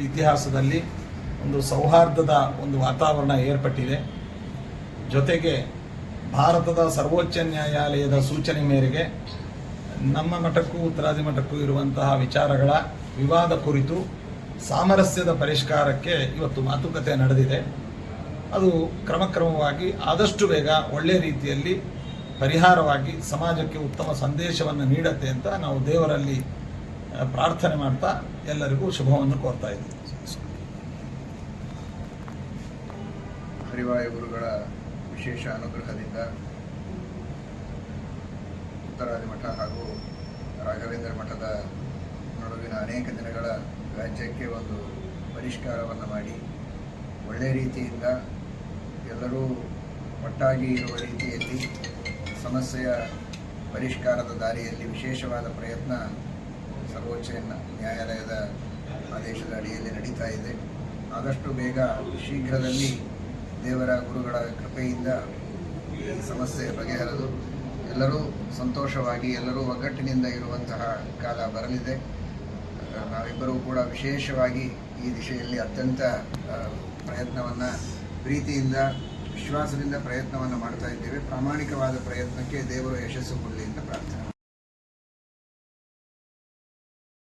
ಇತಿಹಾಸದಲ್ಲಿ ಒಂದು ಸೌಹಾರ್ದದ ಒಂದು ವಾತಾವರಣ ಏರ್ಪಟ್ಟಿದೆ. ಜೊತೆಗೆ ಭಾರತದ ಸರ್ವೋಚ್ಚ ನ್ಯಾಯಾಲಯದ ಸೂಚನೆ ಮೇರೆಗೆ ನಮ್ಮ ಮಠಕ್ಕೂ ಉತ್ತರಾದಿ ಮಠಕ್ಕೂ ಇರುವಂತಹ ವಿಚಾರಗಳ ವಿವಾದ ಕುರಿತು ಸಾಮರಸ್ಯದ ಪರಿಷ್ಕಾರಕ್ಕೆ ಇವತ್ತು ಮಾತುಕತೆ ನಡೆದಿದೆ. ಅದು ಕ್ರಮಕ್ರಮವಾಗಿ ಆದಷ್ಟು ಬೇಗ ಒಳ್ಳೆಯ ರೀತಿಯಲ್ಲಿ ಪರಿಹಾರವಾಗಿ ಸಮಾಜಕ್ಕೆ ಉತ್ತಮ ಸಂದೇಶವನ್ನು ನೀಡುತ್ತೆ ಅಂತ ನಾವು ದೇವರಲ್ಲಿ ಪ್ರಾರ್ಥನೆ ಮಾಡ್ತಾ ಎಲ್ಲರಿಗೂ ಶುಭವನ್ನು ಕೋರ್ತಾ ಇದ್ದೀವಿ. ಹರಿವಾಯು ಗುರುಗಳ ವಿಶೇಷ ಅನುಗ್ರಹದಿಂದ ಉತ್ತರಾದಿ ಮಠ ಹಾಗೂ ರಾಘವೇಂದ್ರ ಮಠದ ನಡುವಿನ ಅನೇಕ ದಿನಗಳ ವ್ಯಾಜ್ಯಕ್ಕೆ ಒಂದು ಪರಿಷ್ಕಾರವನ್ನು ಮಾಡಿ ಒಳ್ಳೆಯ ರೀತಿಯಿಂದ ಎಲ್ಲರೂ ಒಟ್ಟಾಗಿ ಇರುವ ರೀತಿಯಲ್ಲಿ ಸಮಸ್ಯೆಯ ಪರಿಷ್ಕಾರದ ದಾರಿಯಲ್ಲಿ ವಿಶೇಷವಾದ ಪ್ರಯತ್ನ ಸರ್ವೋಚ್ಚ ನ್ಯಾಯಾಲಯದ ಆದೇಶದ ಅಡಿಯಲ್ಲಿ ನಡೀತಾ ಇದೆ. ಆದಷ್ಟು ಬೇಗ ಶೀಘ್ರದಲ್ಲಿ ದೇವರ ಗುರುಗಳ ಕೃಪೆಯಿಂದ ಈ ಸಮಸ್ಯೆ ಬಗೆಹರಿದು ಎಲ್ಲರೂ ಸಂತೋಷವಾಗಿ ಎಲ್ಲರೂ ಒಗ್ಗಟ್ಟಿನಿಂದ ಇರುವಂತಹ ಕಾಲ ಬರಲಿದೆ. ನಾವಿಬ್ಬರೂ ಕೂಡ ವಿಶೇಷವಾಗಿ ಈ ದಿಶೆಯಲ್ಲಿ ಅತ್ಯಂತ ಪ್ರಯತ್ನವನ್ನು ಪ್ರೀತಿಯಿಂದ ವಿಶ್ವಾಸದಿಂದ ಪ್ರಯತ್ನವನ್ನು ಮಾಡ್ತಾ ಇದ್ದೇವೆ. ಪ್ರಾಮಾಣಿಕವಾದ ಪ್ರಯತ್ನಕ್ಕೆ ದೇವರು ಯಶಸ್ಸು ಕೊಡಲಿ ಅಂತ ಪ್ರಾರ್ಥನೆ.